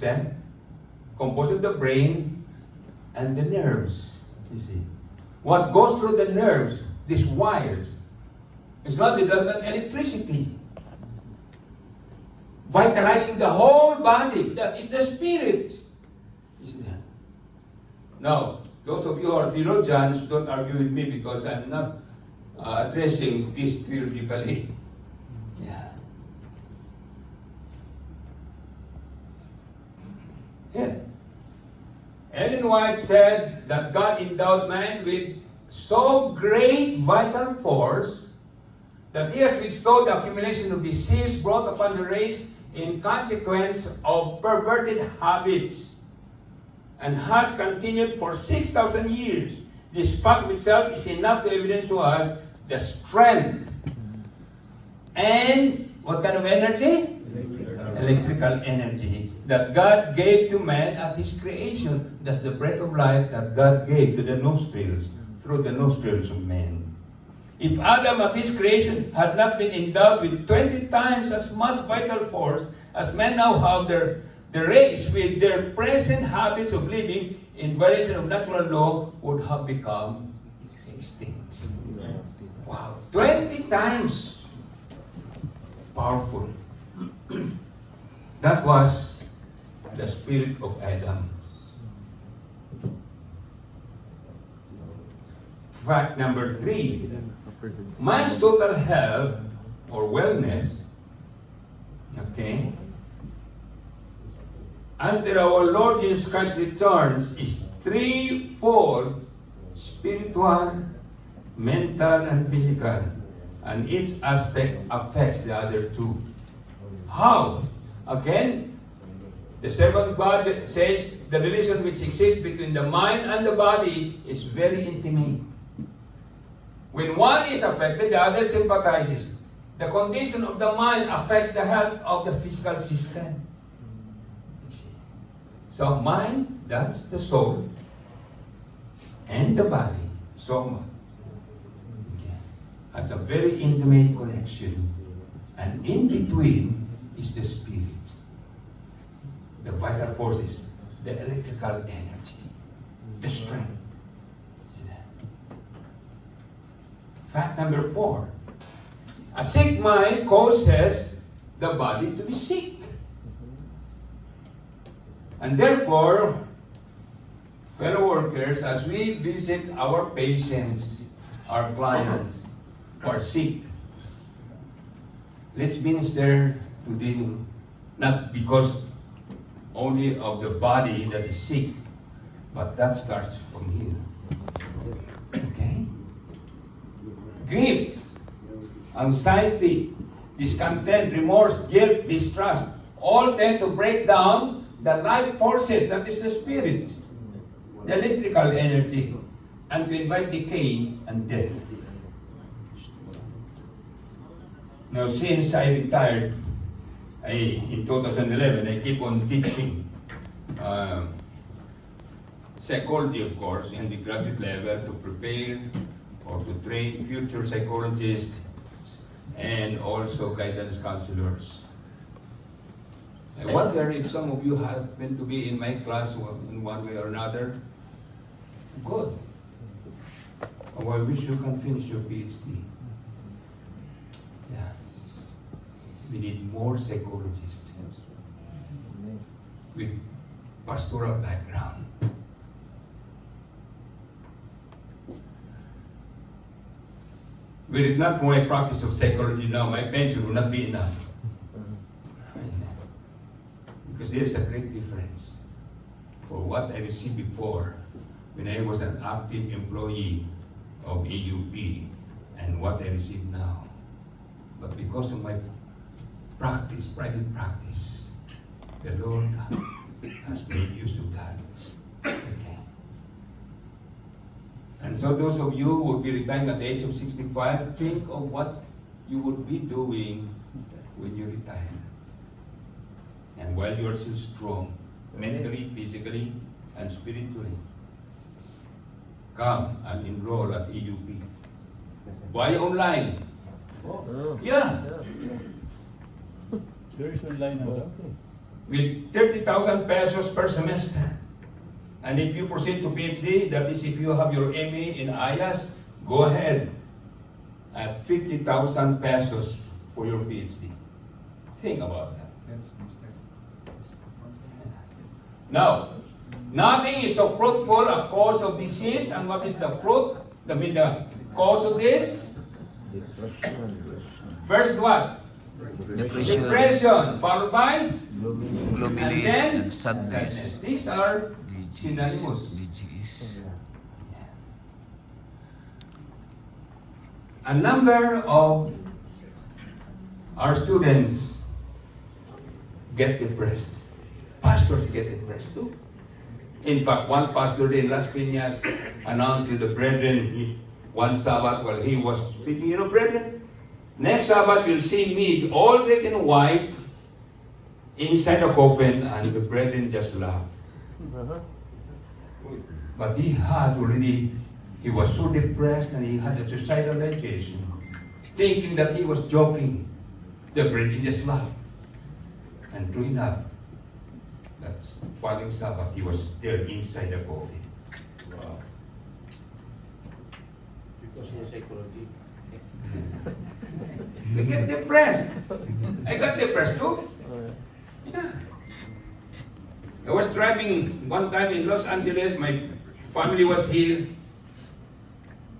system composed of the brain and the nerves. You see, what goes through the nerves, these wires, is not the development electricity, vitalizing the whole body. That is the spirit. You see that? Now, those of you who are theologians, don't argue with me because I'm not addressing this theologically. Yeah. Yeah. Ellen White said that God endowed man with so great vital force that he has withstood the accumulation of disease brought upon the race in consequence of perverted habits, and has continued for 6,000 years. This fact itself is enough to evidence to us the strength and what kind of energy? Electrical energy that God gave to man at his creation. That's the breath of life that God gave to the nostrils, through the nostrils of man. If Adam at his creation had not been endowed with 20 times as much vital force as men now have, the race with their present habits of living in violation of natural law would have become extinct. Wow, 20 times powerful. That was the spirit of Adam. Fact number 3, man's total health or wellness, okay, until our Lord Jesus Christ returns is threefold: spiritual, mental, and physical. And each aspect affects the other two. How? Again, the servant of God says the relation which exists between the mind and the body is very intimate. When one is affected, the other sympathizes. The condition of the mind affects the health of the physical system. So mind, that's the soul, and the body, soma, has a very intimate connection. And in between is the spirit, the vital forces, the electrical energy, the strength. Fact number 4, a sick mind causes the body to be sick. And therefore, fellow workers, as we visit our patients, our clients who are sick, let's minister to them, not because only of the body that is sick, but that starts from here. Okay? Grief, anxiety, discontent, remorse, guilt, distrust, all tend to break down the life forces, that is the spirit, the electrical energy, and to invite decay and death. Now, since I retired in 2011, I keep on teaching psychology, of course, in the graduate level to prepare or to train future psychologists and also guidance counselors. I wonder if some of you happen to be in my class in one way or another. Good. Oh, I wish you can finish your PhD. Yeah. We need more psychologists with pastoral background. Were it not for my practice of psychology now, my pension would not be enough. Because there is a great difference for what I received before when I was an active employee of AUP and what I receive now. But because of my practice, private practice, the Lord has made use of that. Okay. And so those of you who will be retiring at the age of 65, think of what you would be doing when you retire. And while you are still strong, mentally, physically, and spiritually, come and enroll at EUP. Why online? Oh. Yeah. There is online now. with 30,000 pesos per semester. And if you proceed to PhD, that is if you have your MA in IAS, go ahead at 50,000 pesos for your PhD. Think about that. Now, nothing is so fruitful a cause of disease. And what is the fruit? The cause of this? First what? Depression, followed by? Gloominess and sadness. These are synonymous. A number of our students get depressed. Pastors get depressed too. In fact, one pastor in Las Piñas announced to the brethren one Sabbath while he was speaking, you know, brethren, next Sabbath you'll see me all dressed in white inside a coffin, and the brethren just laughed. But he was so depressed and he had a suicidal ideation, thinking that he was joking. The brethren just laughed. And true enough, that following Sabbath, he was there inside the coffin. Wow. Because of psychology. We get depressed. I got depressed too. Yeah. I was driving one time in Los Angeles. My family was here.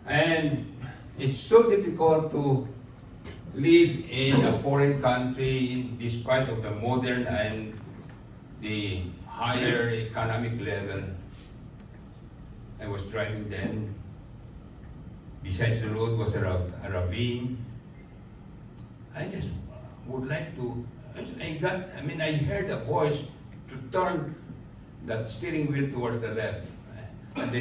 And it's so difficult to live in a foreign country despite of the modern and the higher economic level. I was driving then. Besides the road was a ravine. I just would like to, I heard a voice to turn that steering wheel towards the left. And then